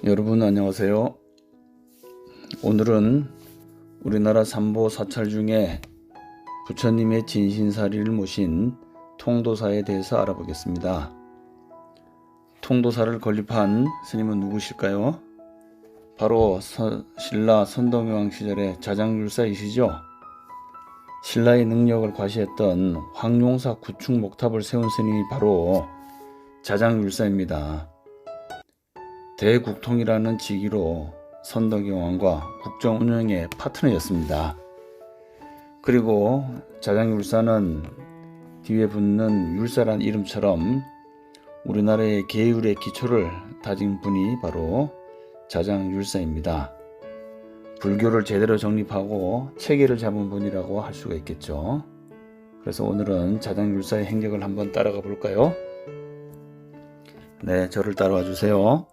여러분 안녕하세요. 오늘은 우리나라 삼보 사찰 중에 부처님의 진신사리를 모신 통도사에 대해서 알아보겠습니다. 통도사를 건립한 스님은 누구실까요? 바로 신라 선동여왕 시절의 자장율사이시죠. 신라의 능력을 과시했던 황룡사 구축 목탑을 세운 스님이 바로 자장율사입니다. 대국통이라는 직위로 선덕여왕과 국정 운영의 파트너였습니다. 그리고 자장율사는 뒤에 붙는 율사란 이름처럼 우리나라의 계율의 기초를 다진 분이 바로 자장율사입니다. 불교를 제대로 정립하고 체계를 잡은 분이라고 할 수가 있겠죠. 그래서 오늘은 자장율사의 행적을 한번 따라가 볼까요? 네, 저를 따라와 주세요.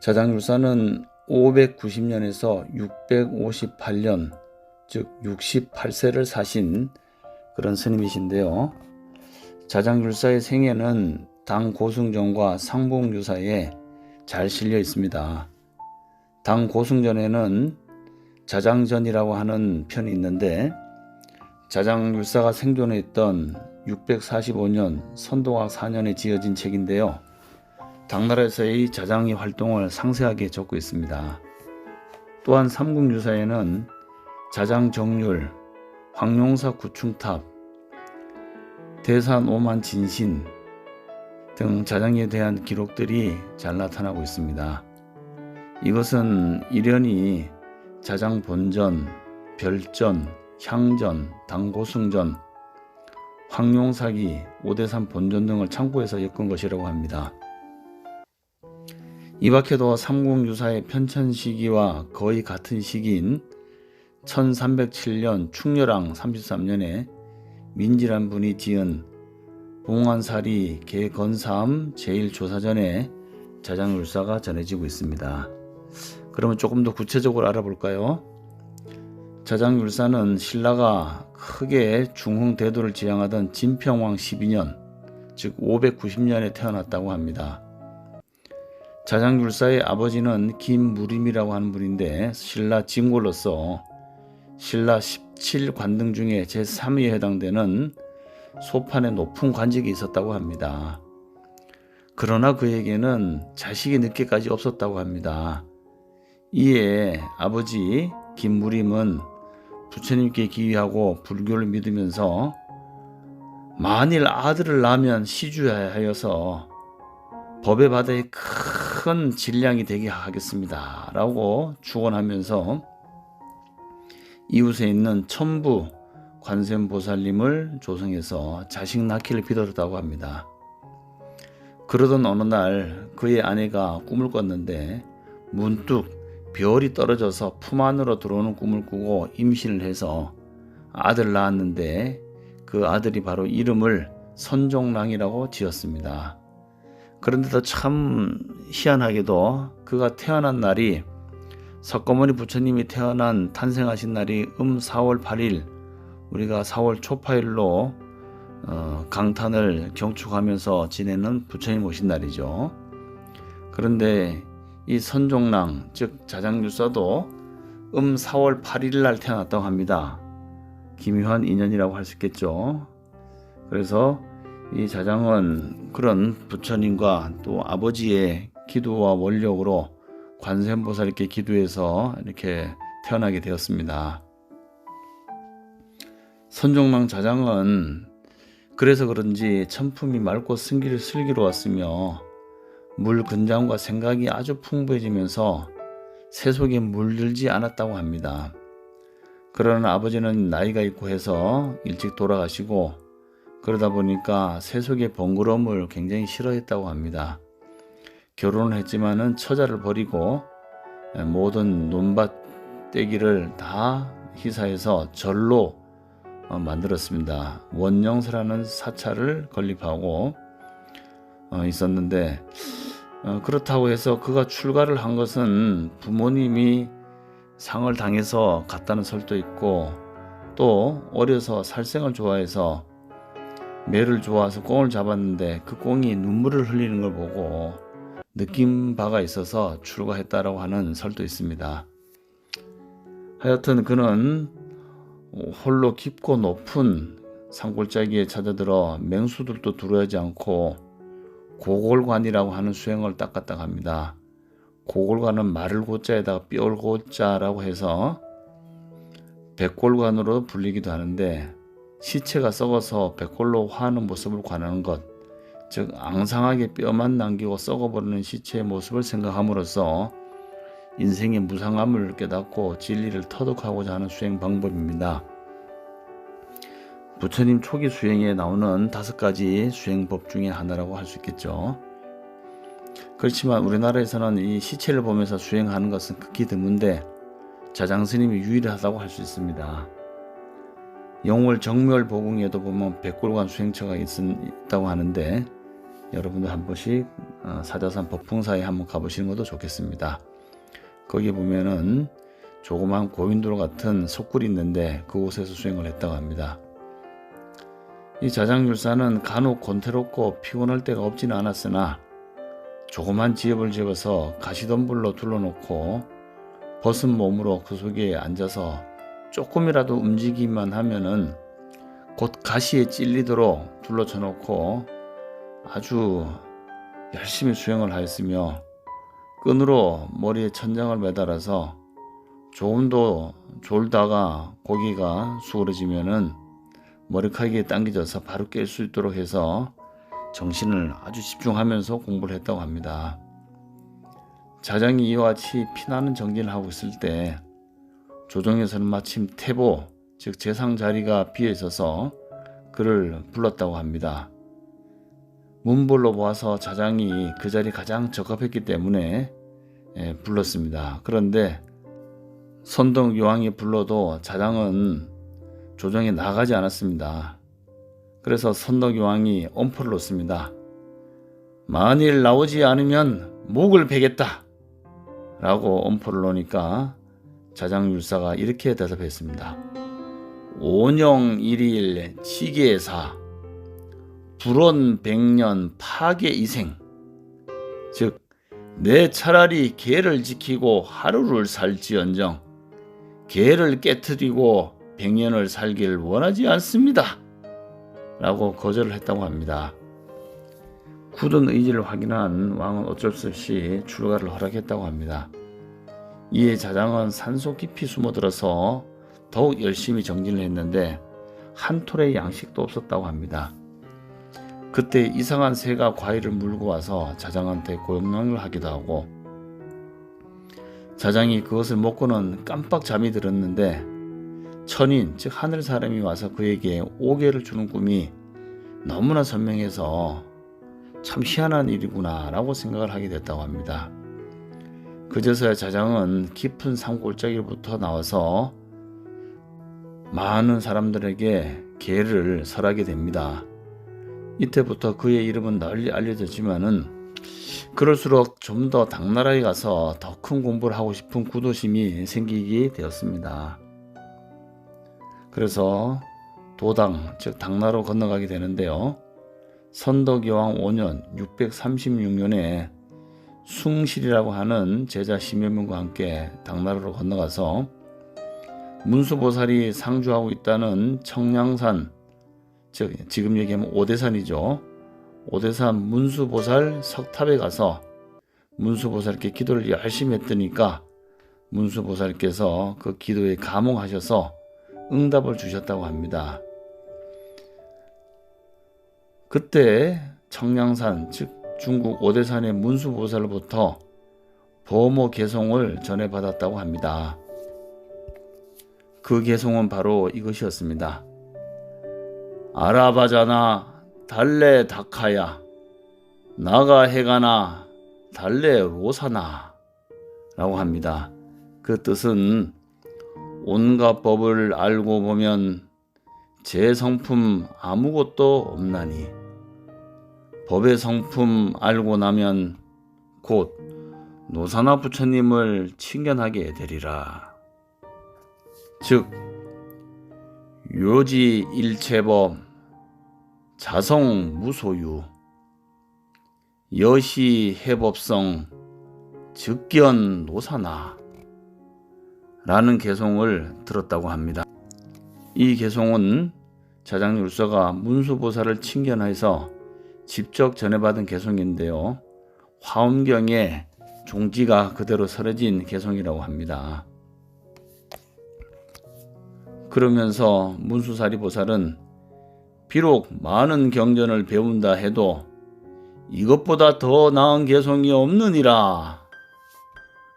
자장율사는 590년에서 658년, 즉 68세를 사신 그런 스님이신데요. 자장율사의 생애는 당 고승전과 상봉유사에 잘 실려 있습니다. 당 고승전에는 자장전이라고 하는 편이 있는데, 자장율사가 생존했던 645년 선동학 4년에 지어진 책인데요. 당나라에서의 자장의 활동을 상세하게 적고 있습니다. 또한 삼국유사에는 자장정률, 황룡사 구충탑, 대산 오만 진신 등 자장에 대한 기록들이 잘 나타나고 있습니다. 이것은 일련이 자장본전, 별전, 향전, 당고승전, 황룡사기, 오대산 본전 등을 참고해서 엮은 것이라고 합니다. 이 밖에도 삼국유사의 편찬 시기와 거의 같은 시기인 1307년 충렬왕 33년에 민지란 분이 지은 봉안사리 개건삼 제1조사전에 자장율사가 전해지고 있습니다. 그러면 조금 더 구체적으로 알아볼까요? 자장율사는 신라가 크게 중흥대도를 지향하던 진평왕 12년, 즉 590년에 태어났다고 합니다. 자장율사의 아버지는 김무림이라고 하는 분인데, 신라 진골로서 신라 17관등 중에 제3위에 해당되는 소판의 높은 관직이 있었다고 합니다. 그러나 그에게는 자식이 늦게까지 없었다고 합니다. 이에 아버지 김무림은 부처님께 기위하고 불교를 믿으면서 만일 아들을 낳으면 시주해야 하여서 법의 바다에 큰 질량이 되게 하겠습니다 라고 축원하면서 이웃에 있는 천부 관세음보살님을 조성해서 자식 낳기를 빌었다고 합니다. 그러던 어느 날 그의 아내가 꿈을 꿨는데 문득 별이 떨어져서 품 안으로 들어오는 꿈을 꾸고 임신을 해서 아들을 낳았는데, 그 아들이 바로 이름을 선종랑이라고 지었습니다. 그런데도 참 희한하게도 그가 태어난 날이 석가모니 부처님이 탄생하신 날이 4월 8일, 우리가 4월 초파일로 강탄을 경축하면서 지내는 부처님 오신 날이죠. 그런데 이 선종랑, 즉 자장율사도 4월 8일 날 태어났다고 합니다. 기묘한 인연이라고 할 수 있겠죠. 그래서 이 자장은 그런 부처님과 또 아버지의 기도와 원력으로 관세음보살께 기도해서 이렇게 태어나게 되었습니다. 선종랑 자장은 그래서 그런지 천품이 맑고 슬기로웠으며 물 근장과 생각이 아주 풍부해지면서 세속에 물들지 않았다고 합니다. 그러나 아버지는 나이가 있고 해서 일찍 돌아가시고, 그러다 보니까 세속의 번거로움을 굉장히 싫어했다고 합니다. 결혼을 했지만은 처자를 버리고 모든 논밭 떼기를 다 희사해서 절로 만들었습니다. 원영사라는 사찰을 건립하고 있었는데, 그렇다고 해서 그가 출가를 한 것은 부모님이 상을 당해서 갔다는 설도 있고, 또 어려서 살생을 좋아해서 매를 좋아해서 꽁을 잡았는데 그 꽁이 눈물을 흘리는 걸 보고 느낀 바가 있어서 출가했다라고 하는 설도 있습니다. 하여튼 그는 홀로 깊고 높은 산골짜기에 찾아들어 맹수들도 두려워하지 않고 고골관이라고 하는 수행을 닦았다고 합니다. 고골관은 말을 고자에다가 뼈를 고자라고 해서 백골관으로 불리기도 하는데, 시체가 썩어서 백골로 화하는 모습을 관하는 것, 즉 앙상하게 뼈만 남기고 썩어버리는 시체의 모습을 생각함으로써 인생의 무상함을 깨닫고 진리를 터득하고자 하는 수행 방법입니다. 부처님 초기 수행에 나오는 5가지 수행법 중에 하나라고 할 수 있겠죠. 그렇지만 우리나라에서는 이 시체를 보면서 수행하는 것은 극히 드문데 자장스님이 유일하다고 할 수 있습니다. 영월 정멸보궁에도 보면 백골관 수행처가 있다고 하는데, 여러분들 한 번씩 사자산 법풍사에 한번 가보시는 것도 좋겠습니다. 거기 보면은 조그만 고인돌 같은 석굴이 있는데 그곳에서 수행을 했다고 합니다. 이 자장율사는 간혹 곤태롭고 피곤할 때가 없지는 않았으나 조그만 지엽을 집어서 가시덤불로 둘러놓고 벗은 몸으로 그 속에 앉아서 조금이라도 움직이기만 하면은 곧 가시에 찔리도록 둘러쳐 놓고 아주 열심히 수행을 하였으며, 끈으로 머리에 천장을 매달아서 조금도 졸다가 고기가 수그러지면은 머리카락이 당겨져서 바로 깰 수 있도록 해서 정신을 아주 집중하면서 공부를 했다고 합니다. 자장이 이와 같이 피나는 정진을 하고 있을 때 조정에서는 마침 태보, 즉 재상 자리가 비어 있어서 그를 불렀다고 합니다. 문벌로 보아서 자장이 그 자리에 가장 적합했기 때문에 불렀습니다. 그런데 선덕요왕이 불러도 자장은 조정에 나가지 않았습니다. 그래서 선덕요왕이 엄포를 놓습니다. 만일 나오지 않으면 목을 베겠다 라고 엄포를 놓으니까 자장율사가 이렇게 대답했습니다. 온영일일 치계사 불원 백년 파계 이생, 즉 내 차라리 계를 지키고 하루를 살지언정 계를 깨트리고 100년을 살길 원하지 않습니다 라고 거절을 했다고 합니다. 굳은 의지를 확인한 왕은 어쩔 수 없이 출가를 허락했다고 합니다. 이에 자장은 산속 깊이 숨어들어서 더욱 열심히 정진을 했는데 한 톨의 양식도 없었다고 합니다. 그때 이상한 새가 과일을 물고 와서 자장한테 고용량을 하기도 하고, 자장이 그것을 먹고는 깜빡 잠이 들었는데 천인, 즉 하늘 사람이 와서 그에게 오개를 주는 꿈이 너무나 선명해서 참 희한한 일이구나 라고 생각을 하게 됐다고 합니다. 그제서야 자장은 깊은 산골짜기로부터 나와서 많은 사람들에게 계를 설하게 됩니다. 이때부터 그의 이름은 널리 알려졌지만은 그럴수록 좀 더 당나라에 가서 더 큰 공부를 하고 싶은 구도심이 생기게 되었습니다. 그래서 도당, 즉 당나라로 건너가게 되는데요. 선덕여왕 5년 636년에 숭실이라고 하는 제자 10여 명과 함께 당나라로 건너가서 문수보살이 상주하고 있다는 청량산, 즉 지금 얘기하면 오대산이죠. 오대산 문수보살 석탑에 가서 문수보살께 기도를 열심히 했더니까 문수보살께서 그 기도에 감흥하셔서 응답을 주셨다고 합니다. 그때 청량산, 즉 중국 오대산의 문수보살로부터 보모 개송을 전해받았다고 합니다. 그 개송은 바로 이것이었습니다. 아라바자나 달레 다카야 나가 해가나 달레 로사나 라고 합니다. 그 뜻은 온갖 법을 알고 보면 제 성품 아무것도 없나니 법의 성품 알고 나면 곧 노사나 부처님을 칭견하게 되리라. 즉 요지 일체법 자성 무소유, 여시 해법성 즉견 노사나 라는 개송을 들었다고 합니다. 이 개송은 자장율사가 문수보살을 칭견해서 직접 전해받은 개송인데요. 화엄경에 종지가 그대로 설해진 개송이라고 합니다. 그러면서 문수사리보살은 비록 많은 경전을 배운다 해도 이것보다 더 나은 개송이 없느니라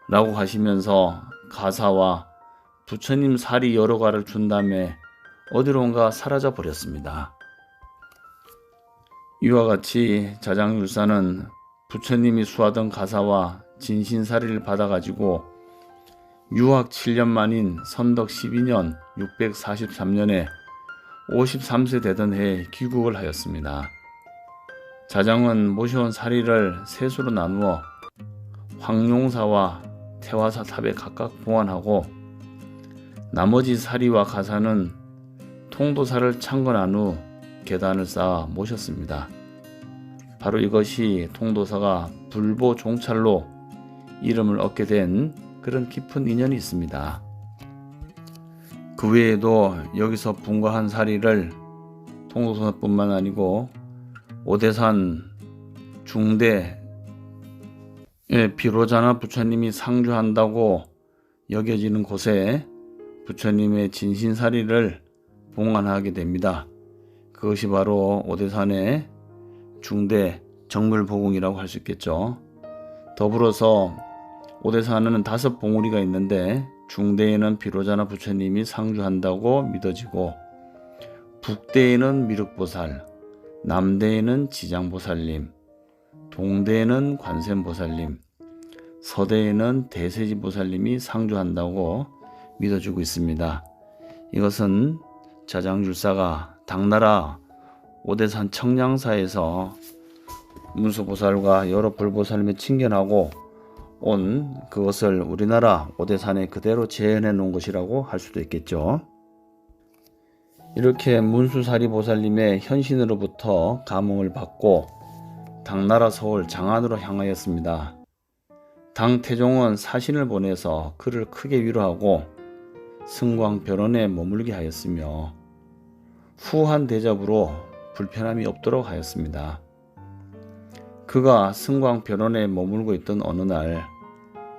라고 하시면서 가사와 부처님 살이 여러 가를 준 다음에 어디론가 사라져 버렸습니다. 이와 같이 자장율사는 부처님이 수하던 가사와 진신사리를 받아가지고 유학 7년 만인 선덕 12년 643년에 53세 되던 해에 귀국을 하였습니다. 자장은 모셔온 사리를 세수로 나누어 황룡사와 태화사 탑에 각각 보관하고 나머지 사리와 가사는 통도사를 창건한 후 계단을 쌓아 모셨습니다. 바로 이것이 통도사가 불보 종찰로 이름을 얻게 된 그런 깊은 인연이 있습니다. 그 외에도 여기서 분과한 사리를 통도사뿐만 아니고 오대산 중대에 비로자나 부처님이 상주한다고 여겨지는 곳에 부처님의 진신사리를 봉안하게 됩니다. 그것이 바로 오대산의 중대 정물보궁이라고 할 수 있겠죠. 더불어서 오대산에는 5봉우리가 있는데 중대에는 비로자나 부처님이 상주한다고 믿어지고 북대에는 미륵보살, 남대에는 지장보살님, 동대에는 관세음보살님, 서대에는 대세지보살님이 상주한다고 믿어지고 있습니다. 이것은 자장율사가 당나라 오대산 청량사에서 문수보살과 여러 불보살님이 칭견하고 온 그것을 우리나라 오대산에 그대로 재현해 놓은 것이라고 할 수도 있겠죠. 이렇게 문수사리보살님의 현신으로부터 감흥을 받고 당나라 서울 장안으로 향하였습니다. 당 태종은 사신을 보내서 그를 크게 위로하고 승광별원에 머물게 하였으며 후한 대접으로 불편함이 없도록 하였습니다. 그가 승광별원에 머물고 있던 어느 날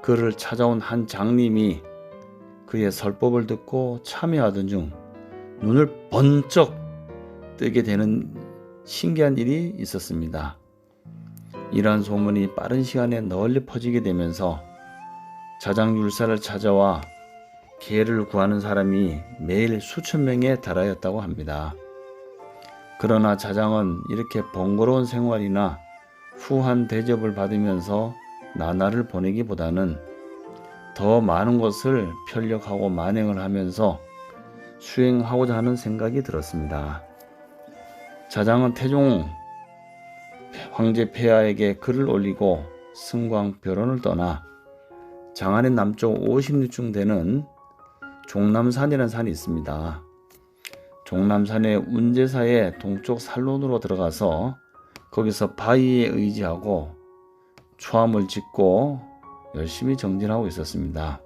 그를 찾아온 한 장님이 그의 설법을 듣고 참여하던 중 눈을 번쩍 뜨게 되는 신기한 일이 있었습니다. 이러한 소문이 빠른 시간에 널리 퍼지게 되면서 자장율사를 찾아와 계를 구하는 사람이 매일 수천 명에 달하였다고 합니다. 그러나 자장은 이렇게 번거로운 생활이나 후한 대접을 받으면서 나날을 보내기보다는 더 많은 것을 편력하고 만행을 하면서 수행하고자 하는 생각이 들었습니다. 자장은 태종 황제 폐하에게 글을 올리고 승광별원을 떠나 장안의 남쪽 50리쯤 되는 종남산이라는 산이 있습니다. 종남산의 운제사의 동쪽 산론으로 들어가서 거기서 바위에 의지하고 초함을 짓고 열심히 정진하고 있었습니다.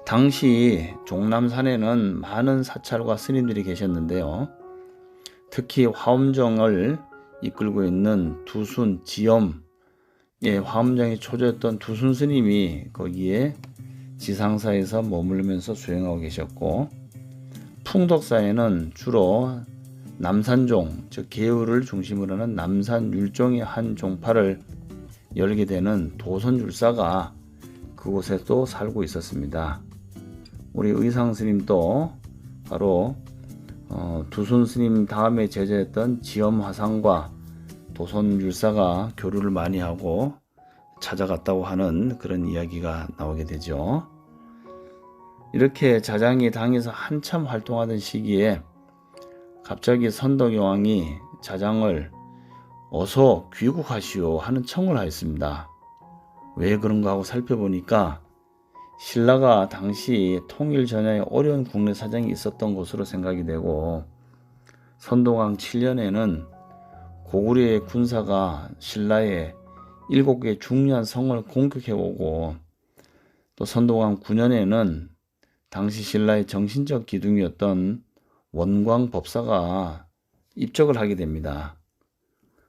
당시 종남산에는 많은 사찰과 스님들이 계셨는데요. 특히 화엄정을 이끌고 있는 두순 지엄, 화엄정의 초조였던 두순 스님이 거기에 지상사에서 머물면서 수행하고 계셨고, 풍덕사에는 주로 남산종, 즉 계율을 중심으로 하는 남산율종의 한 종파를 열게 되는 도선율사가 그곳에 또 살고 있었습니다. 우리 의상스님도 바로 두순스님 다음에 제자였던 지엄화상과 도선율사가 교류를 많이 하고 찾아갔다고 하는 그런 이야기가 나오게 되죠. 이렇게 자장이 당에서 한참 활동하던 시기에 갑자기 선덕여왕이 자장을 어서 귀국하시오 하는 청을 하였습니다. 왜 그런가 하고 살펴보니까 신라가 당시 통일 전야에 어려운 국내 사정이 있었던 것으로 생각이 되고 선동왕 7년에는 고구려의 군사가 신라의 7개 중요한 성을 공격해오고 또 선동왕 9년에는 당시 신라의 정신적 기둥이었던 원광법사가 입적을 하게 됩니다.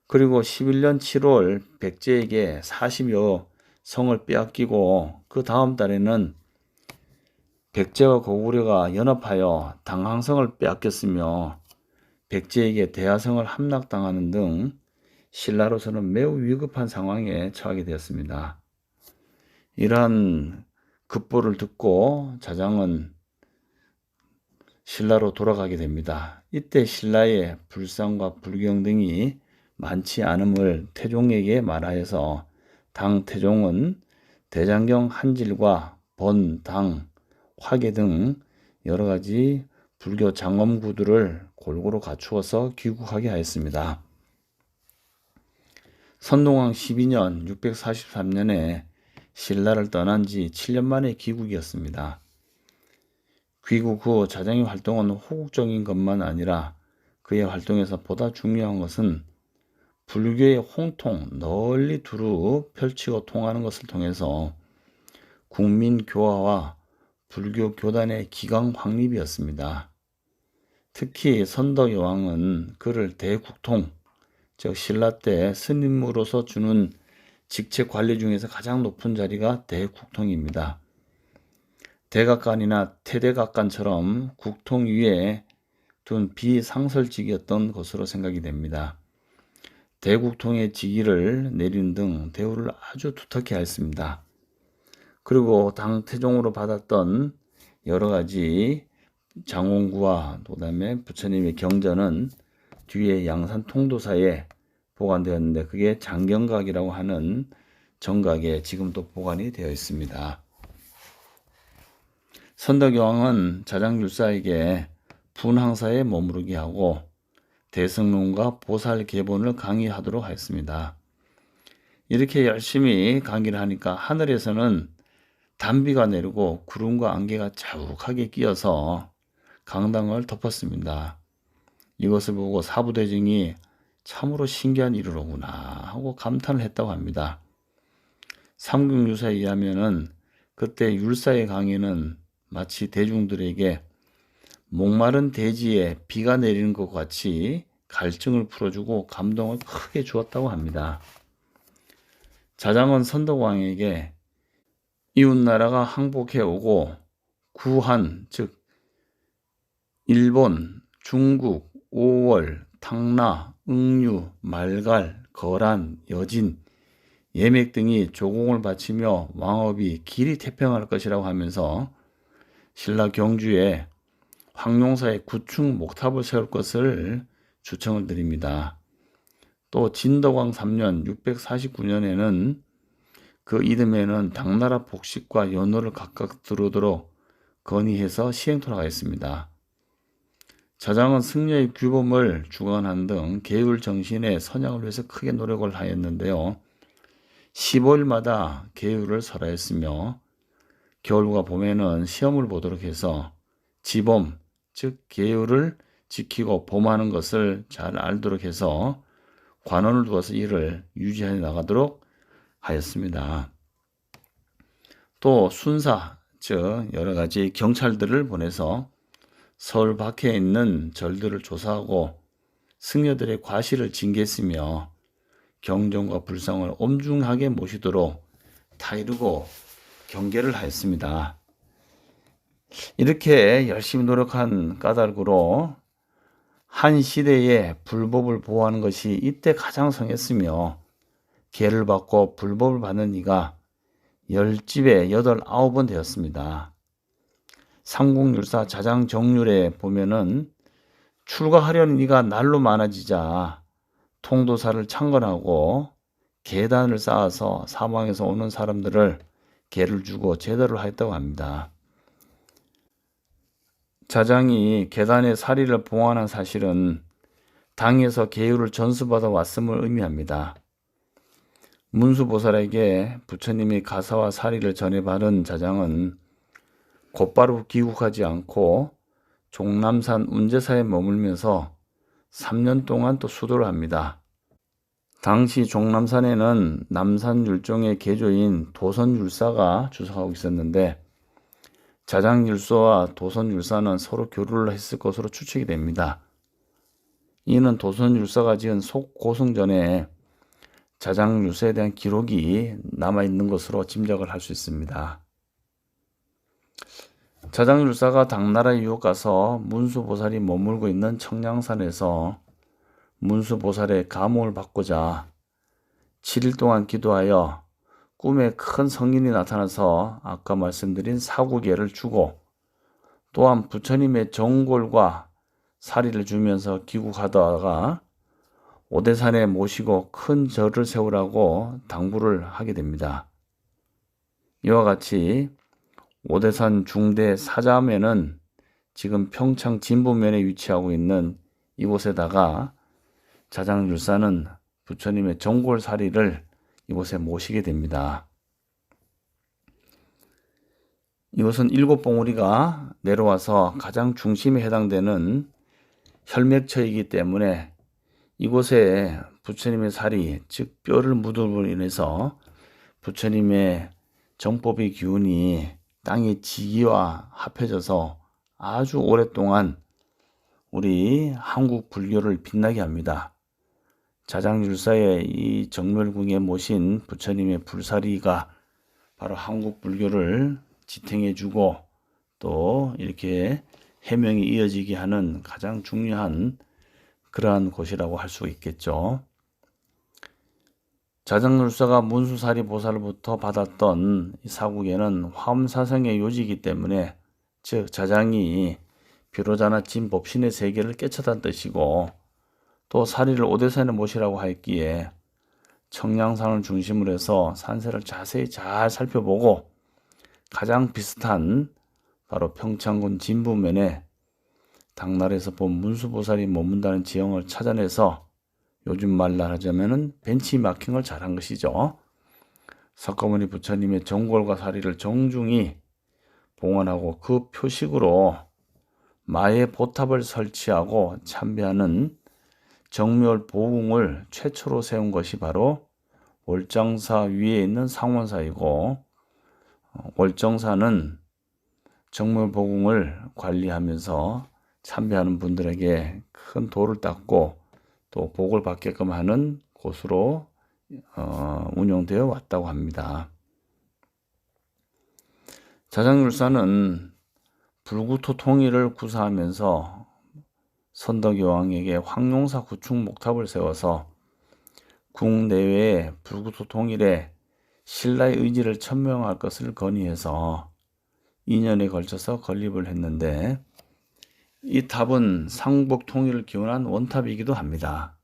그리고 11년 7월 백제에게 40여 성을 빼앗기고 그 다음 달에는 백제와 고구려가 연합하여 당항성을 빼앗겼으며 백제에게 대하성을 함락당하는 등 신라로서는 매우 위급한 상황에 처하게 되었습니다. 이러한 급보를 듣고 자장은 신라로 돌아가게 됩니다. 이때 신라의 불상과 불경 등이 많지 않음을 태종에게 말하여서 당 태종은 대장경 한질과 번, 당, 화계 등 여러 가지 불교 장엄구들을 골고루 갖추어서 귀국하게 하였습니다. 선동왕 12년 643년에 신라를 떠난 지 7년 만에 귀국이었습니다. 귀국 후 자장의 활동은 호국적인 것만 아니라 그의 활동에서 보다 중요한 것은 불교의 홍통 널리 두루 펼치고 통하는 것을 통해서 국민 교화와 불교 교단의 기강 확립이었습니다. 특히 선덕여왕은 그를 대국통, 즉 신라 때 스님으로서 주는 직책 관리 중에서 가장 높은 자리가 대국통입니다. 대각관이나 태대각관처럼 국통 위에 둔 비상설직이었던 것으로 생각이 됩니다. 대국통의 직위를 내린 등 대우를 아주 두텁게 하였습니다. 그리고 당 태종으로 받았던 여러 가지 장원구와 그다음에 부처님의 경전은 뒤에 양산 통도사에 보관되었는데 그게 장경각이라고 하는 정각에 지금도 보관이 되어 있습니다. 선덕여왕은 자장율사에게 분항사에 머무르게 하고 대승론과 보살계본을 강의하도록 하였습니다. 이렇게 열심히 강의를 하니까 하늘에서는 단비가 내리고 구름과 안개가 자욱하게 끼어서 강당을 덮었습니다. 이것을 보고 사부대중이 참으로 신기한 일이로구나 하고 감탄을 했다고 합니다. 삼국유사에 의하면은 그때 율사의 강의는 마치 대중들에게 목마른 대지에 비가 내리는 것 같이 갈증을 풀어주고 감동을 크게 주었다고 합니다. 자장은 선덕왕에게 이웃나라가 항복해오고 구한, 즉 일본, 중국, 오월, 탕나, 응유, 말갈, 거란, 여진, 예맥 등이 조공을 바치며 왕업이 길이 태평할 것이라고 하면서 신라 경주에 황룡사에 구층 목탑을 세울 것을 주청을 드립니다. 또 진덕왕 3년 649년에는 그 이듬해에는 당나라 복식과 연호를 각각 들어오도록 건의해서 시행토록 하였습니다. 자장은 승려의 규범을 주관한 등 계율 정신의 선양을 위해서 크게 노력을 하였는데요. 15일마다 계율을 설하였으며 겨울과 봄에는 시험을 보도록 해서 지범, 즉 계율을 지키고 범하는 것을 잘 알도록 해서 관원을 두어서 이를 유지해 나가도록 하였습니다. 또 순사, 즉 여러 가지 경찰들을 보내서 서울 밖에 있는 절들을 조사하고 승려들의 과실을 징계했으며 경전과 불상을 엄중하게 모시도록 타이르고 경계를 하였습니다. 이렇게 열심히 노력한 까닭으로 한 시대의 불법을 보호하는 것이 이때 가장 성했으며 계를 받고 불법을 받는 이가 10집에 8, 9번 되었습니다. 삼국율사 자장정률에 보면은 출가하려는 이가 날로 많아지자 통도사를 창건하고 계단을 쌓아서 사방에서 오는 사람들을 계를 주고 제도를 하였다고 합니다. 자장이 계단의 사리를 봉안한 사실은 당에서 계율을 전수받아 왔음을 의미합니다. 문수보살에게 부처님이 가사와 사리를 전해받은 자장은 곧바로 귀국하지 않고 종남산 운제사에 머물면서 3년 동안 또 수도를 합니다. 당시 종남산에는 남산율종의 개조인 도선율사가 주석하고 있었는데 자장율사와 도선율사는 서로 교류를 했을 것으로 추측이 됩니다. 이는 도선율사가 지은 속고승전에 자장율사에 대한 기록이 남아있는 것으로 짐작을 할 수 있습니다. 자장율사가 당나라에 유학 가서 문수보살이 머물고 있는 청량산에서 문수보살의 감호를 받고자 7일 동안 기도하여 꿈에 큰 성인이 나타나서 아까 말씀드린 사구개를 주고 또한 부처님의 정골과 사리를 주면서 귀국하다가 오대산에 모시고 큰 절을 세우라고 당부를 하게 됩니다. 이와 같이 오대산 중대 사자암에는 지금 평창 진부면에 위치하고 있는 이곳에다가 자장율사는 부처님의 정골사리를 이곳에 모시게 됩니다. 이곳은 7봉우리가 내려와서 가장 중심에 해당되는 혈맥처이기 때문에 이곳에 부처님의 사리, 즉 뼈를 묻음으로 인해서 부처님의 정법의 기운이 땅의 지기와 합해져서 아주 오랫동안 우리 한국 불교를 빛나게 합니다. 자장율사의 이 정멸궁에 모신 부처님의 불사리가 바로 한국 불교를 지탱해주고 또 이렇게 해명이 이어지게 하는 가장 중요한 그러한 곳이라고 할 수 있겠죠. 자장율사가 문수사리 보살로부터 받았던 이 사국에는 화엄사성의 요지이기 때문에 즉 자장이 비로자나 진법신의 세계를 깨쳤다는 뜻이고 또 사리를 오대산에 모시라고 하였기에 청량산을 중심으로 해서 산세를 자세히 잘 살펴보고 가장 비슷한 바로 평창군 진부면에 당나라에서 본 문수보살이 머문다는 지형을 찾아내서 요즘 말로 하자면은 벤치마킹을 잘한 것이죠. 석가모니 부처님의 정골과 사리를 정중히 봉헌하고 그 표식으로 마의 보탑을 설치하고 참배하는 정묘보궁을 최초로 세운 것이 바로 월정사 위에 있는 상원사이고 월정사는 정묘보궁을 관리하면서 참배하는 분들에게 큰 도를 닦고 또 복을 받게끔 하는 곳으로 운영되어 왔다고 합니다. 자장율사는 불구토 통일을 구사하면서 선덕여왕에게 황룡사 구축 목탑을 세워서 국내외의 불구토 통일에 신라의 의지를 천명할 것을 건의해서 2년에 걸쳐서 건립을 했는데 이 탑은 상복 통일을 기원한 원탑이기도 합니다.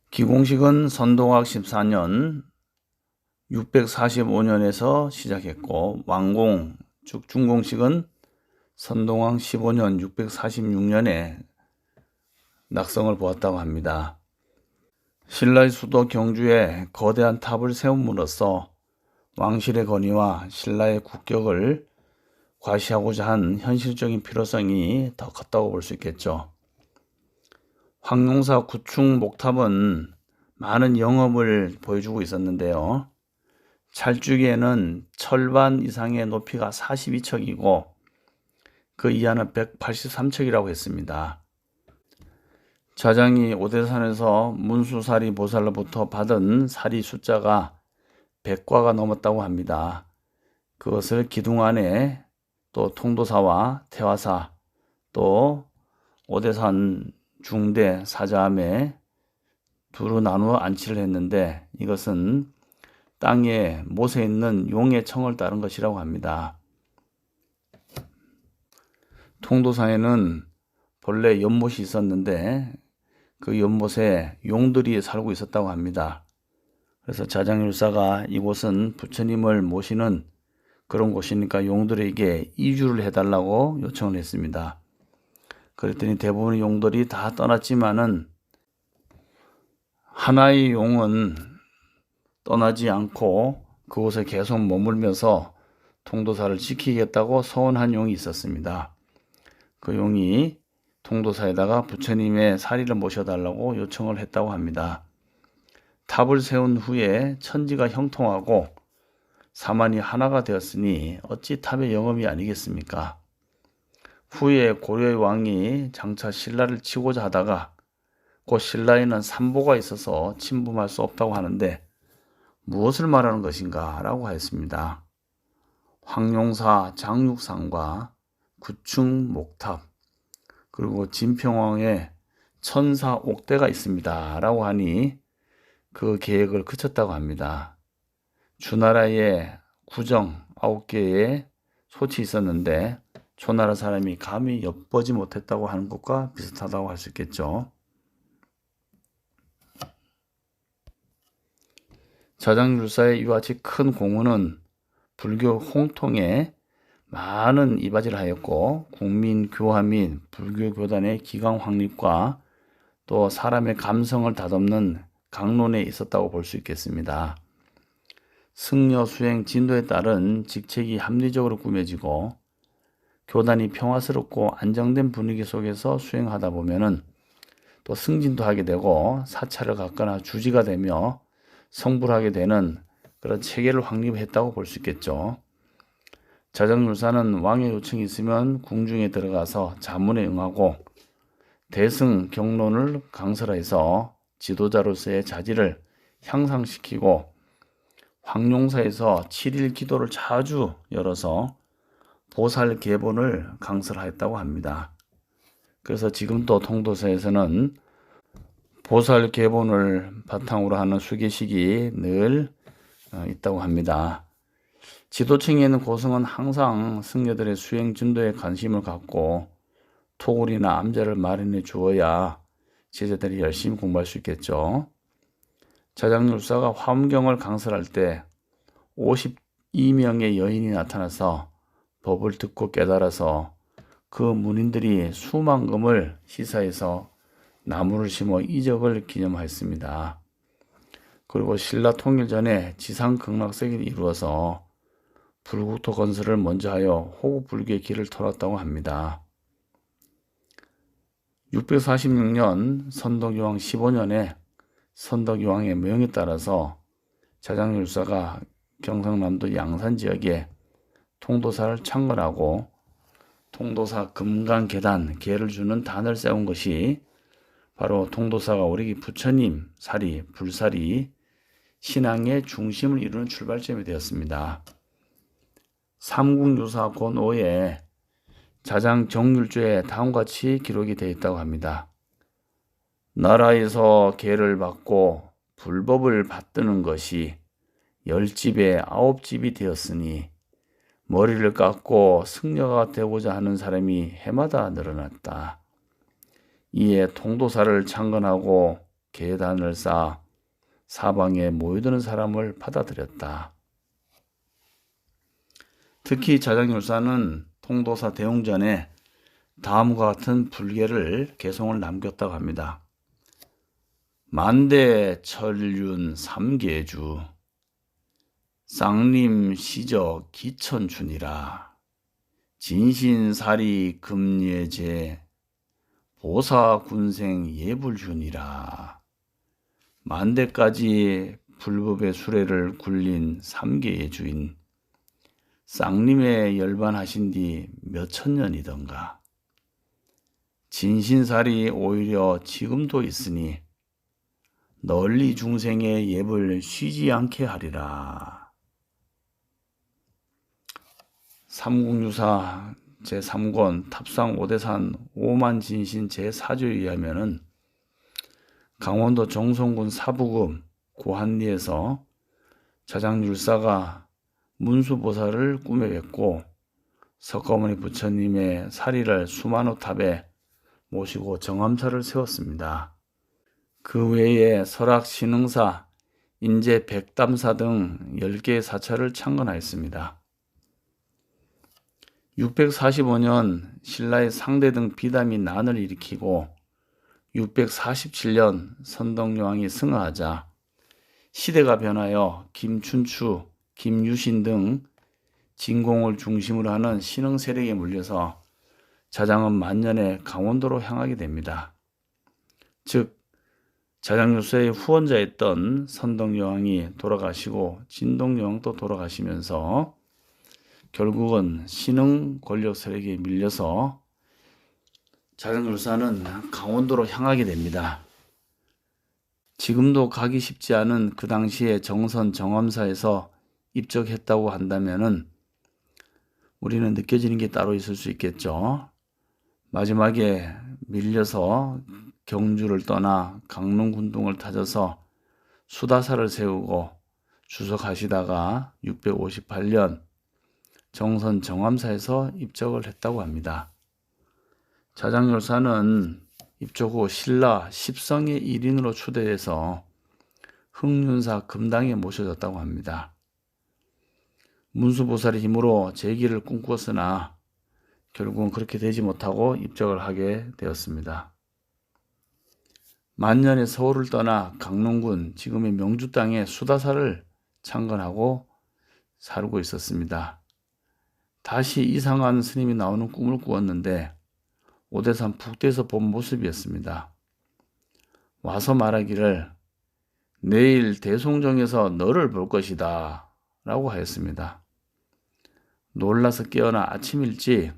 기공식은 선동학 14년 645년에서 시작했고 완공 즉 준공식은 선동왕 15년 646년에 낙성을 보았다고 합니다. 신라의 수도 경주에 거대한 탑을 세움으로써 왕실의 권위와 신라의 국격을 과시하고자 한 현실적인 필요성이 더 컸다고 볼 수 있겠죠. 황룡사 구축 목탑은 많은 영업을 보여주고 있었는데요. 찰주기에는 철반 이상의 높이가 42척이고 그 이하는 183척이라고 했습니다. 자장이 오대산에서 문수사리 보살로부터 받은 사리 숫자가 100과가 넘었다고 합니다. 그것을 기둥안에 또 통도사와 태화사 또 오대산 중대 사자암에 두루 나누어 안치를 했는데 이것은 땅에 못에 있는 용의 청을 따른 것이라고 합니다. 통도사에는 본래 연못이 있었는데 그 연못에 용들이 살고 있었다고 합니다. 그래서 자장율사가 이곳은 부처님을 모시는 그런 곳이니까 용들에게 이주를 해달라고 요청을 했습니다. 그랬더니 대부분의 용들이 다 떠났지만은 하나의 용은 떠나지 않고 그곳에 계속 머물면서 통도사를 지키겠다고 서원한 용이 있었습니다. 그 용이 통도사에다가 부처님의 사리를 모셔달라고 요청을 했다고 합니다. 탑을 세운 후에 천지가 형통하고 사만이 하나가 되었으니 어찌 탑의 영험이 아니겠습니까? 후에 고려의 왕이 장차 신라를 치고자 하다가 곧 신라에는 삼보가 있어서 침범할 수 없다고 하는데 무엇을 말하는 것인가 라고 하였습니다. 황룡사 장육상과 구층 목탑 그리고 진평왕의 천사 옥대가 있습니다 라고 하니 그 계획을 그쳤다고 합니다. 주나라에 구정 9개의 소치 있었는데 초나라 사람이 감히 엿보지 못했다고 하는 것과 비슷하다고 할 수 있겠죠. 자장율사의 이와 같이 큰 공헌은 불교 홍통에 많은 이바지를 하였고 국민 교화 및 불교 교단의 기강 확립과 또 사람의 감성을 다듬는 강론에 있었다고 볼 수 있겠습니다. 승려 수행 진도에 따른 직책이 합리적으로 꾸며지고 교단이 평화스럽고 안정된 분위기 속에서 수행하다 보면은 또 승진도 하게 되고 사찰을 갖거나 주지가 되며 성불하게 되는 그런 체계를 확립했다고 볼 수 있겠죠. 자정율사는 왕의 요청이 있으면 궁중에 들어가서 자문에 응하고 대승 경론을 강설해서 지도자로서의 자질을 향상시키고 황룡사에서 7일 기도를 자주 열어서 보살 계본을 강설하였다고 합니다. 그래서 지금도 통도사에서는 보살 계본을 바탕으로 하는 수계식이 늘 있다고 합니다. 지도층에 있는 고승은 항상 승려들의 수행 진도에 관심을 갖고 토굴이나 암자를 마련해 주어야 제자들이 열심히 공부할 수 있겠죠. 자장율사가 화엄경을 강설할 때 52명의 여인이 나타나서 법을 듣고 깨달아서 그 문인들이 수만 금을 시사해서 나무를 심어 이적을 기념하였습니다. 그리고 신라 통일 전에 지상 극락세기를 이루어서 불국토 건설을 먼저 하여 호국불교의 길을 터놨다고 합니다. 646년 선덕여왕 15년에 선덕여왕의 명에 따라서 자장율사가 경상남도 양산 지역에 통도사를 창건하고 통도사 금강계단 계를 주는 단을 세운 것이 바로 통도사가 우리 부처님 사리, 불사리, 신앙의 중심을 이루는 출발점이 되었습니다. 삼국유사 권5에 자장정율조에 다음과 같이 기록이 되어 있다고 합니다. 나라에서 계를 받고 불법을 받드는 것이 10집에 9집이 되었으니 머리를 깎고 승려가 되고자 하는 사람이 해마다 늘어났다. 이에 통도사를 창건하고 계단을 쌓아 사방에 모여드는 사람을 받아들였다. 특히 자장율사는 통도사 대웅전에 다음과 같은 불계를 개송을 남겼다고 합니다. 만대 철륜 삼계주 쌍림 시적 기천춘이라 진신사리 금예제 보사군생 예불준이라 만대까지 불법의 수레를 굴린 삼계의 주인 쌍림에 열반하신 뒤 몇천 년이던가 진신살이 오히려 지금도 있으니 널리 중생의 예불 쉬지 않게 하리라. 삼국유사 제3권 탑상 오대산 오만진신 제4조에 의하면은 강원도 정송군 사부급 고한리에서 자장율사가 문수보살을 꿈에 뵙고 석가모니 부처님의 사리를 수만호탑에 모시고 정암사를 세웠습니다. 그 외에 설악신흥사, 인제백담사 등 10개의 사찰을 창건하였습니다. 645년 신라의 상대 등 비담이 난을 일으키고 647년 선덕여왕이 승하하자 시대가 변하여 김춘추, 김유신 등 진공을 중심으로 하는 신흥 세력에 물려서 자장은 만년에 강원도로 향하게 됩니다. 즉 자장율사의 후원자였던 선덕여왕이 돌아가시고 진동여왕도 돌아가시면서 결국은 신흥 권력 세력에 밀려서 자장율사는 강원도로 향하게 됩니다. 지금도 가기 쉽지 않은 그 당시에 정선 정엄사에서 입적했다고 한다면은 우리는 느껴지는 게 따로 있을 수 있겠죠. 마지막에 밀려서 경주를 떠나 강릉군동을 타져서 수다사를 세우고 주석하시다가 658년 정선 정암사에서 입적을 했다고 합니다. 자장열사는 입적 후 신라 십성의 일인으로 추대해서 흥륜사 금당에 모셔졌다고 합니다. 문수보살의 힘으로 재기를 꿈꾸었으나 결국은 그렇게 되지 못하고 입적을 하게 되었습니다. 만년에 서울을 떠나 강릉군 지금의 명주 땅에 수다사를 창건하고 살고 있었습니다. 다시 이상한 스님이 나오는 꿈을 꾸었는데 오대산 북대에서 본 모습이었습니다. 와서 말하기를 내일 대송정에서 너를 볼 것이다 라고 하였습니다. 놀라서 깨어나 아침 일찍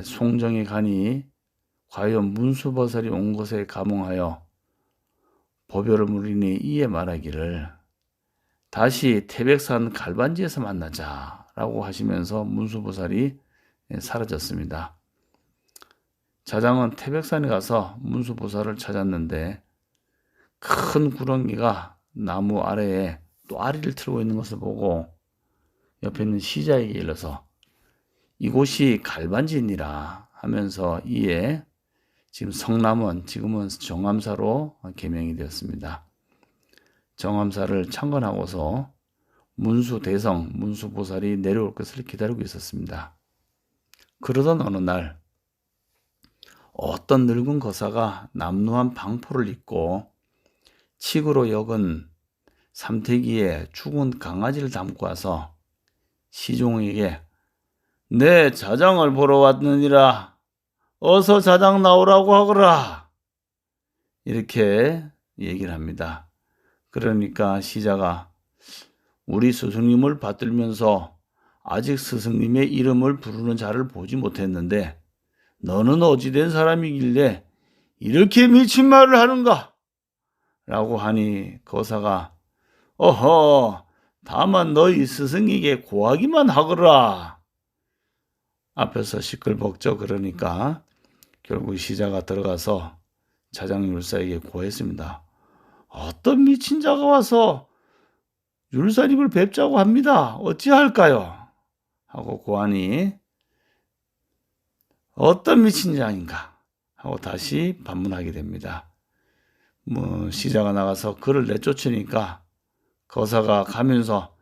송정에 가니 과연 문수보살이 온 것에 감흥하여 법요를 물으니 이에 말하기를 다시 태백산 갈반지에서 만나자 라고 하시면서 문수보살이 사라졌습니다. 자장은 태백산에 가서 문수보살을 찾았는데 큰 구렁이가 나무 아래에 또 아리를 틀고 있는 것을 보고 옆에 있는 시자에게 일러서 이곳이 갈반지니라 하면서 이에 지금 성남은 지금은 정암사로 개명이 되었습니다. 정암사를 창건하고서 문수대성, 문수보살이 내려올 것을 기다리고 있었습니다. 그러던 어느 날 어떤 늙은 거사가 남루한 방포를 입고 칡으로 역은 삼태기에 죽은 강아지를 담고 와서 시종에게 내 자장을 보러 왔느니라 어서 자장 나오라고 하거라 이렇게 얘기를 합니다. 그러니까 시자가 우리 스승님을 받들면서 아직 스승님의 이름을 부르는 자를 보지 못했는데 너는 어찌된 사람이길래 이렇게 미친 말을 하는가? 라고 하니 거사가 어허 다만 너희 스승에게 고하기만 하거라. 앞에서 시끌벅적 그러니까 결국 시자가 들어가서 자장율사에게 고했습니다. 어떤 미친 자가 와서 율사님을 뵙자고 합니다. 어찌할까요? 하고 고하니 어떤 미친 자인가? 하고 다시 반문하게 됩니다. 시자가 나가서 그를 내쫓으니까 거사가 가면서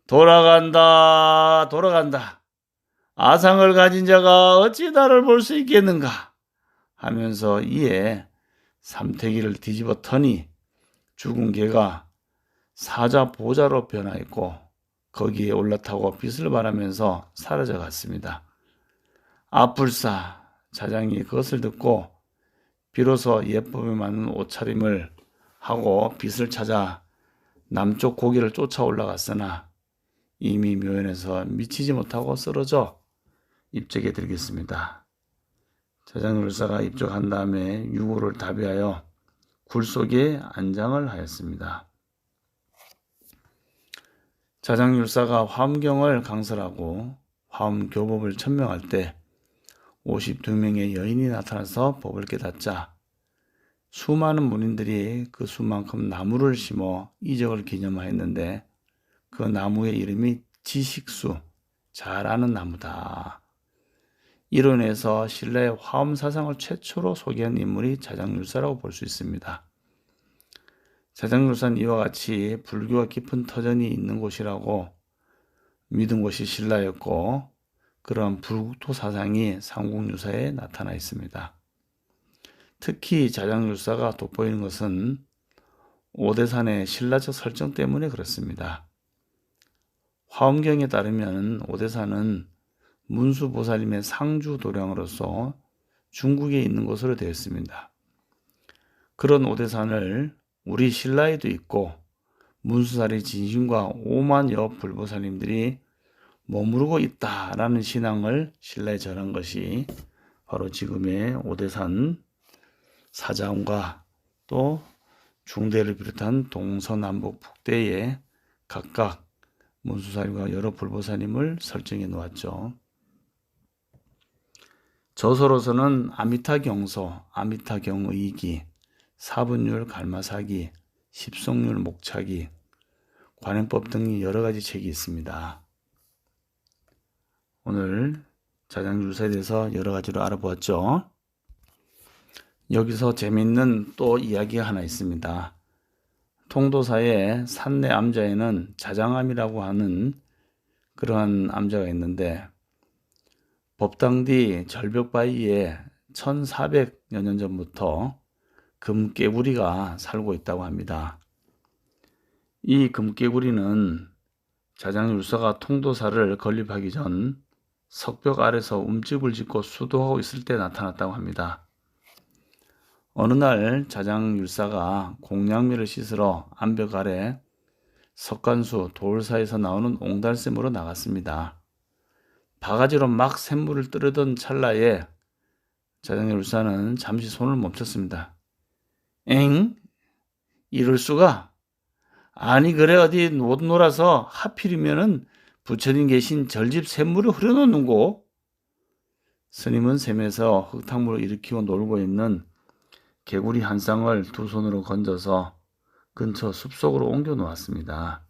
돌아간다 돌아간다 아상을 가진 자가 어찌 나를 볼 수 있겠는가 하면서 이에 삼태기를 뒤집어 터니 죽은 개가 사자 보자로 변화했고 거기에 올라타고 빛을 발하면서 사라져 갔습니다. 아뿔싸 자장이 그것을 듣고 비로소 예법에 맞는 옷차림을 하고 빛을 찾아 남쪽 고개를 쫓아 올라갔으나 이미 묘연에서 미치지 못하고 쓰러져 입적에 들겠습니다. 자장율사가 입적한 다음에 유고를 답의하여 굴 속에 안장을 하였습니다. 자장율사가 화엄경을 강설하고 화엄교법을 천명할 때 52명의 여인이 나타나서 법을 깨닫자 수많은 문인들이 그 수만큼 나무를 심어 이적을 기념하였는데 그 나무의 이름이 지식수, 잘 아는 나무다. 이로 인해서 신라의 화엄사상을 최초로 소개한 인물이 자장율사라고 볼 수 있습니다. 자장율사는 이와 같이 불교가 깊은 터전이 있는 곳이라고 믿은 곳이 신라였고 그런 불국토 사상이 삼국유사에 나타나 있습니다. 특히 자장율사가 돋보이는 것은 오대산의 신라적 설정 때문에 그렇습니다. 화엄경에 따르면 오대산은 문수보살님의 상주 도량으로서 중국에 있는 것으로 되었습니다. 그런 오대산을 우리 신라에도 있고 문수살이 진심과 5만여 불보살님들이 머무르고 있다라는 신앙을 신라에 전한 것이 바로 지금의 오대산 사자원과 또 중대를 비롯한 동서남북 북대에 각각 문수살과 여러 불보살님을 설정해 놓았죠. 저서로서는 아미타경서, 아미타경의기, 사분율 갈마사기, 십성률 목차기, 관행법 등의 여러 가지 책이 있습니다. 오늘 자장율사에 대해서 여러 가지로 알아보았죠. 여기서 재미있는 또 이야기가 하나 있습니다. 통도사의 산내 암자에는 자장암이라고 하는 그러한 암자가 있는데 법당 뒤 절벽바위에 1400여 년 전부터 금깨구리가 살고 있다고 합니다. 이 금깨구리는 자장율사가 통도사를 건립하기 전 석벽 아래서 움집을 짓고 수도하고 있을 때 나타났다고 합니다. 어느 날 자장율사가 공양미를 씻으러 암벽 아래 석간수 돌 사이에서 나오는 옹달샘으로 나갔습니다. 바가지로 막 샘물을 뜨르던 찰나에 자장율사는 잠시 손을 멈췄습니다. 엥? 이럴 수가? 아니 그래 어디 못 놀아서 하필이면은 부처님 계신 절집 샘물을 흐려놓는고? 스님은 샘에서 흙탕물을 일으키고 놀고 있는 개구리 한 쌍을 두 손으로 건져서 근처 숲속으로 옮겨 놓았습니다.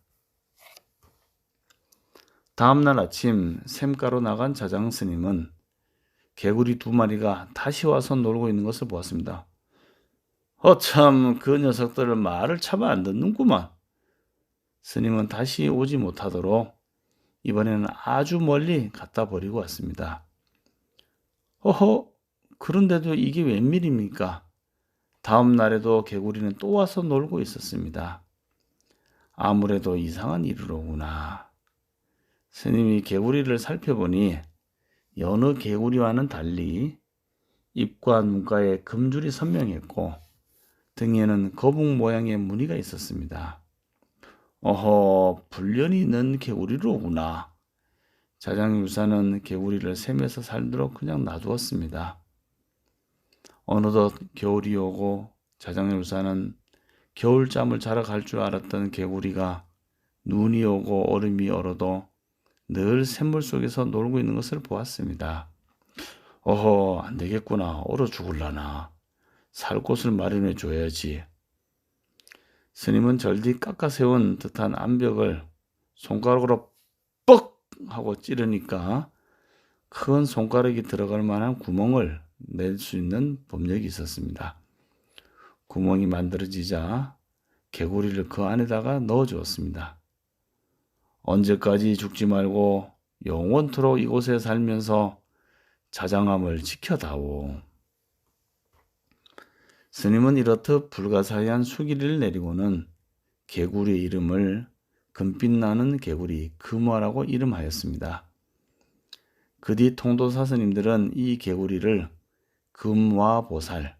다음날 아침 샘가로 나간 자장 스님은 개구리 두 마리가 다시 와서 놀고 있는 것을 보았습니다. 참 그 녀석들을 말을 차마 안 듣는구만. 스님은 다시 오지 못하도록 이번에는 아주 멀리 갖다 버리고 왔습니다. 그런데도 이게 웬일입니까? 다음 날에도 개구리는 또 와서 놀고 있었습니다. 아무래도 이상한 일이로구나. 스님이 개구리를 살펴보니 여느 개구리와는 달리 입과 눈가에 금줄이 선명했고 등에는 거북 모양의 무늬가 있었습니다. 불련이 있는 개구리로구나. 자장율사는 개구리를 샘에서 살도록 그냥 놔두었습니다. 어느덧 겨울이 오고 자장율사는 겨울잠을 자러 갈 줄 알았던 개구리가 눈이 오고 얼음이 얼어도 늘 샘물 속에서 놀고 있는 것을 보았습니다. 안 되겠구나. 얼어 죽을라나. 살 곳을 마련해 줘야지. 스님은 절디 깎아 세운 듯한 암벽을 손가락으로 뻑 하고 찌르니까 큰 손가락이 들어갈 만한 구멍을 낼 수 있는 법력이 있었습니다. 구멍이 만들어지자 개구리를 그 안에다가 넣어 주었습니다. 언제까지 죽지 말고 영원토록 이곳에 살면서 자장암을 지켜다오. 스님은 이렇듯 불가사의한 수기를 내리고는 개구리의 이름을 금빛 나는 개구리 금화라고 이름하였습니다. 그 뒤 통도사 스님들은 이 개구리를 금화보살,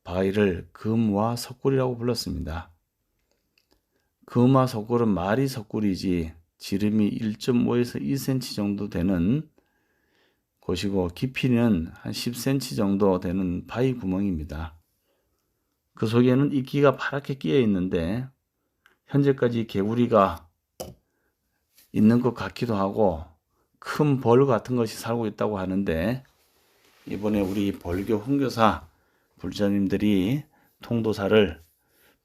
바위를 금화석굴이라고 불렀습니다. 금화석굴은 말이 석굴이지 지름이 1.5에서 2cm 정도 되는 곳이고 깊이는 한 10cm 정도 되는 바위 구멍입니다. 그 속에는 이끼가 파랗게 끼어 있는데 현재까지 개구리가 있는 것 같기도 하고 큰 벌 같은 것이 살고 있다고 하는데 이번에 우리 벌교 훈교사 불자님들이 통도사를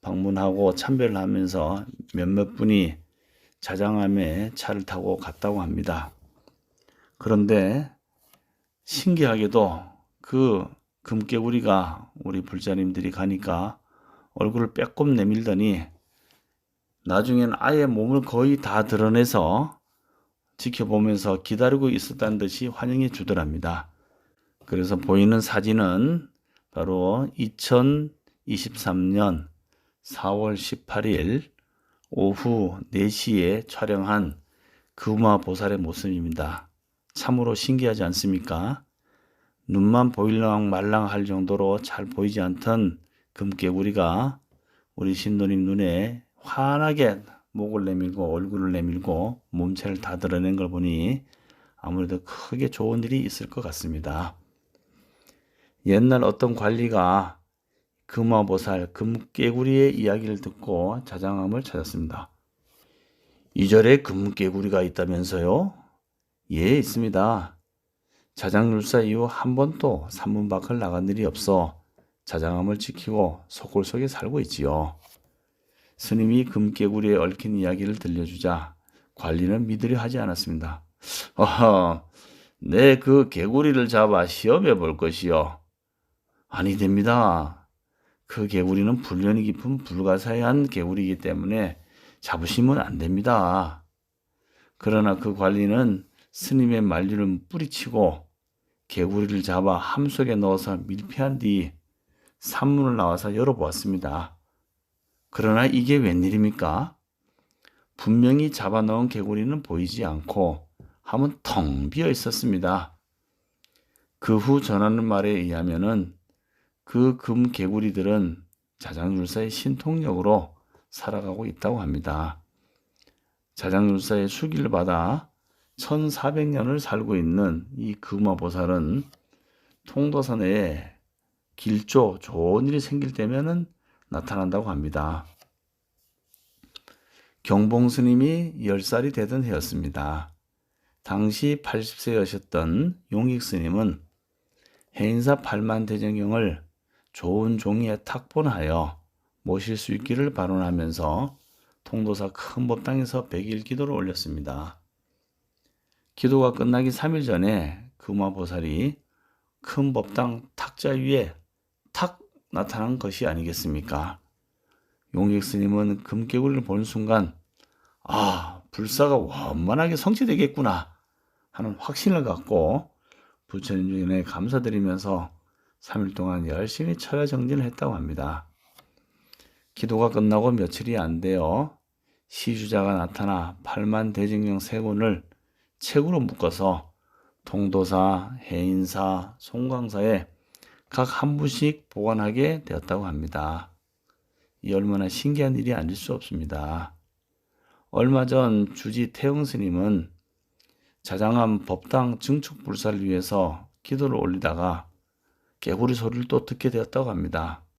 방문하고 참배를 하면서 몇몇 분이 자장암에 차를 타고 갔다고 합니다. 그런데 신기하게도 그 금개구리가 우리 불자님들이 가니까 얼굴을 빼꼼 내밀더니 나중엔 아예 몸을 거의 다 드러내서 지켜보면서 기다리고 있었다는 듯이 환영해 주더랍니다. 그래서 보이는 사진은 바로 2023년 4월 18일 오후 4시에 촬영한 금화보살의 모습입니다. 참으로 신기하지 않습니까? 눈만 보일랑 말랑할 정도로 잘 보이지 않던 금개구리가 우리 신도님 눈에 환하게 목을 내밀고 얼굴을 내밀고 몸체를 다 드러낸 걸 보니 아무래도 크게 좋은 일이 있을 것 같습니다. 옛날 어떤 관리가 금화보살 금개구리의 이야기를 듣고 자장암을 찾았습니다. 이 절에 금개구리가 있다면서요? 예, 있습니다. 자장율사 이후 한 번도 산문 밖을 나간 일이 없어 자장암을 지키고 속골 속에 살고 있지요. 스님이 금개구리에 얽힌 이야기를 들려주자 관리는 믿으려 하지 않았습니다. 어허, 내 그 개구리를 잡아 시험해 볼 것이요. 아니 됩니다. 그 개구리는 불련이 깊은 불가사의한 개구리이기 때문에 잡으시면 안 됩니다. 그러나 그 관리는 스님의 만류를 뿌리치고 개구리를 잡아 함 속에 넣어서 밀폐한 뒤 산문을 나와서 열어보았습니다. 그러나 이게 웬일입니까? 분명히 잡아넣은 개구리는 보이지 않고 함은 텅 비어 있었습니다. 그 후 전하는 말에 의하면은 그 금 개구리들은 자장율사의 신통력으로 살아가고 있다고 합니다. 자장율사의 수기를 받아 1400년을 살고 있는 이 금화보살은 통도사 내에 길조 좋은 일이 생길 때면은 나타난다고 합니다. 경봉스님이 10살이 되던 해였습니다. 당시 80세여셨던 용익스님은 해인사 8만대정경을 좋은 종이에 탁본하여 모실 수 있기를 발언하면서 통도사 큰 법당에서 100일 기도를 올렸습니다. 기도가 끝나기 3일 전에 금화보살이 큰 법당 탁자 위에 탁 나타난 것이 아니겠습니까? 용익스님은 금개구리를 보는 순간 불사가 원만하게 성취되겠구나 하는 확신을 갖고 부처님 중에 감사드리면서 3일 동안 열심히 철야 정진을 했다고 합니다. 기도가 끝나고 며칠이 안 되어 시주자가 나타나 8만대증경 3권을 책으로 묶어서 통도사, 해인사, 송광사에 각 한 부씩 보관하게 되었다고 합니다. 이 얼마나 신기한 일이 아닐 수 없습니다. 얼마 전 주지 태흥스님은 자장암 법당 증축 불사를 위해서 기도를 올리다가 개구리 소리를 또 듣게 되었다고 합니다.